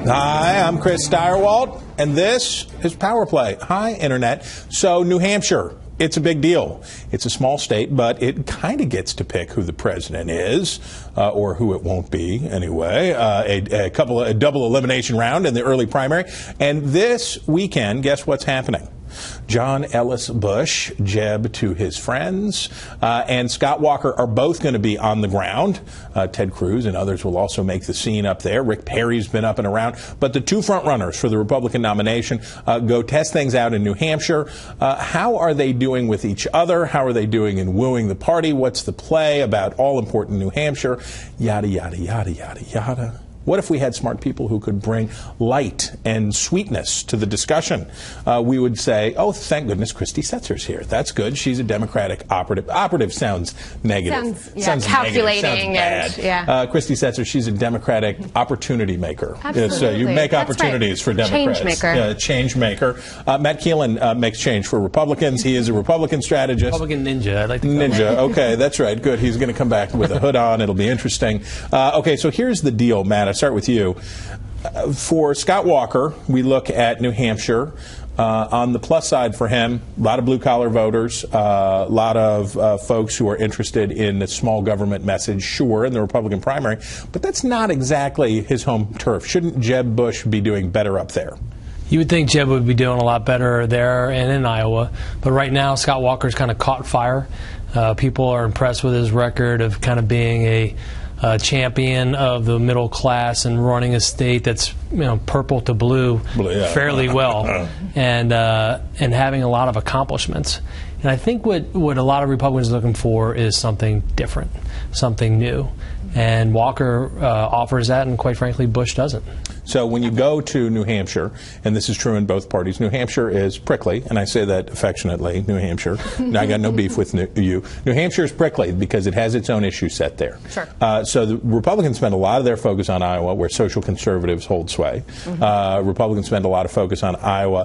Hi, I'm Chris Steyerwalt, and this is Power Play. Hi, Internet. So, New Hampshire, it's a big deal. It's a small state, but it kind of gets to pick who the president is, or who it won't be, anyway. A double elimination round in the early primary. And this weekend, guess what's happening? John Ellis Bush, Jeb to his friends, and Scott Walker are both going to be on the ground. Ted Cruz and others will also make the scene up there. Rick Perry's been up and around. But the two front runners for the Republican nomination go test things out in New Hampshire. How are they doing with each other? How are they doing in wooing the party? What's the play about all-important New Hampshire? Yada, yada, yada, yada, yada. What if we had smart people who could bring light and sweetness to the discussion? We would say, oh, thank goodness Christy Setzer's here. That's good. She's a Democratic operative. Operative sounds negative. Sounds calculating. Negative. Sounds bad. Christy Setzer, she's a Democratic opportunity maker. Absolutely. So you make opportunities for Democrats. Change maker. Change maker. Matt Keelan makes change for Republicans. He is a Republican strategist. Republican ninja, I'd like to call him. Ninja. Okay, that's right. Good. He's going to come back with a hood on. It'll be interesting. Okay, so here's the deal, Matt. Start with you. For Scott Walker, we look at New Hampshire. On the plus side for him, a lot of blue-collar voters, a lot of folks who are interested in the small government message, sure, in the Republican primary, but that's not exactly his home turf. Shouldn't Jeb Bush be doing better up there? You would think Jeb would be doing a lot better there and in Iowa, but right now Scott Walker's kind of caught fire. People are impressed with his record of kind of being a champion of the middle class and running a state that's purple to blue fairly well, and having a lot of accomplishments. And I think what a lot of Republicans are looking for is something different, something new. And Walker offers that, and quite frankly, Bush doesn't. So when you go to New Hampshire, and this is true in both parties, New Hampshire is prickly, and I say that affectionately, New Hampshire. I got no beef with you. New Hampshire is prickly because it has its own issue set there. Sure. So the Republicans spend a lot of their focus on Iowa, where social conservatives hold sway. Republicans spend a lot of focus on Iowa,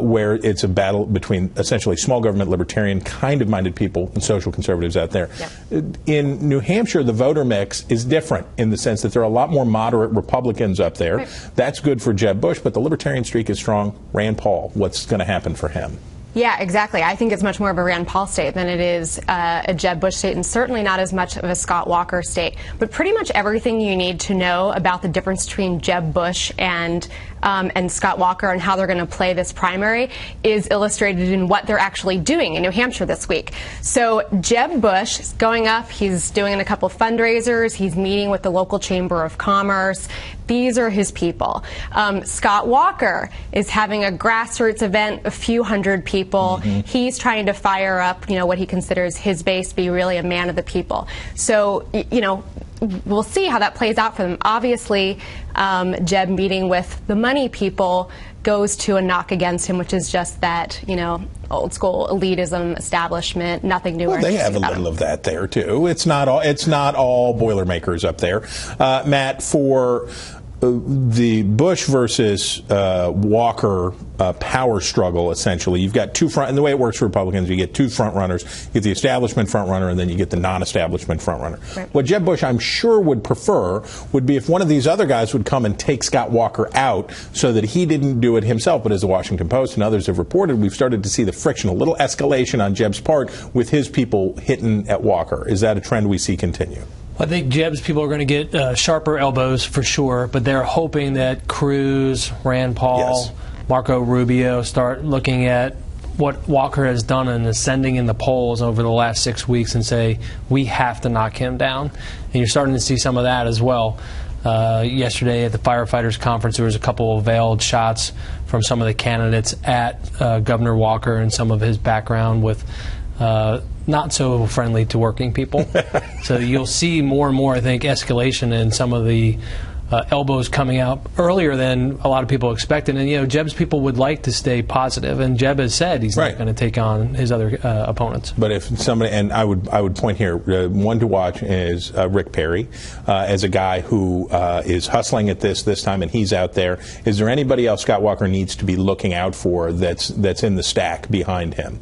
where it's a battle between essentially small government, libertarian kind of minded people and social conservatives out there. Yeah. In New Hampshire, the voter mix is different in the sense that there are a lot more moderate Republicans up there. Right. That's good for Jeb Bush, but the libertarian streak is strong. Rand Paul, what's going to happen for him? Yeah, exactly. I think it's much more of a Rand Paul state than it is a Jeb Bush state, and certainly not as much of a Scott Walker state. But pretty much everything you need to know about the difference between Jeb Bush and Scott Walker and how they're going to play this primary is illustrated in what they're actually doing in New Hampshire this week. So Jeb Bush is going up. He's doing a couple of fundraisers. He's meeting with the local Chamber of Commerce. These are his people. Scott Walker is having a grassroots event, a few hundred people. He's trying to fire up, what he considers his base, be really a man of the people. So, we'll see how that plays out for them. Obviously, Jeb meeting with the money people goes to a knock against him, which is just that, old school elitism, establishment, nothing new. Well, they have a little of that there too. It's not all Boilermakers up there. Matt, for the Bush versus Walker power struggle, essentially, you've got two front, and the way it works for Republicans, you get two front runners. You get the establishment front runner, and then you get the non-establishment front runner. Right. What Jeb Bush, I'm sure, would prefer would be if one of these other guys would come and take Scott Walker out so that he didn't do it himself. But as the Washington Post and others have reported, we've started to see the friction, a little escalation on Jeb's part with his people hitting at Walker. Is that a trend we see continue? I think Jeb's people are going to get sharper elbows for sure, but they're hoping that Cruz, Rand Paul, Marco Rubio start looking at what Walker has done and ascending in the polls over the last 6 weeks and say, we have to knock him down. And you're starting to see some of that as well. Yesterday at the firefighters conference, there was a couple of veiled shots from some of the candidates at Governor Walker and some of his background with not so friendly to working people. So you'll see more and more, I think, escalation in some of the elbows coming out earlier than a lot of people expected. And, Jeb's people would like to stay positive, and Jeb has said he's not going to take on his other opponents. But if somebody, and I would point here, one to watch is Rick Perry, as a guy who is hustling at this time, and he's out there. Is there anybody else Scott Walker needs to be looking out for that's in the stack behind him?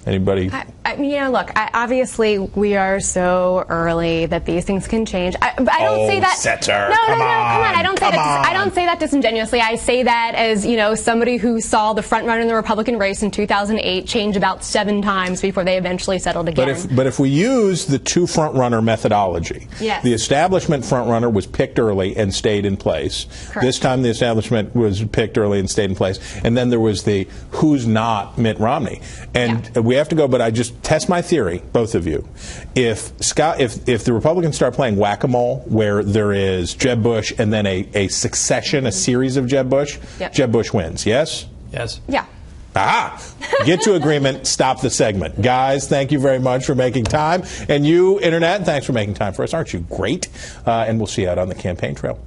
Anybody? Look, obviously we are so early that these things can change. But I don't say that. Setzer. No, come on. I don't say that. I don't say that disingenuously. I say that as somebody who saw the front runner in the Republican race in 2008 change about 7 times before they eventually settled again. But if we use the 2 front runner methodology, yes. The establishment front runner was picked early and stayed in place. Correct. This time the establishment was picked early and stayed in place, and then there was the who's not Mitt Romney, and we have to go. But I just test my theory, both of you. If the Republicans start playing whack-a-mole, where there is Jeb Bush and then a succession, a series of Jeb Bush, Jeb Bush wins. Yes. Yes. Yeah. Aha! Get to agreement, stop the segment. Guys, thank you very much for making time. And you, Internet, thanks for making time for us. Aren't you great? And we'll see you out on the campaign trail.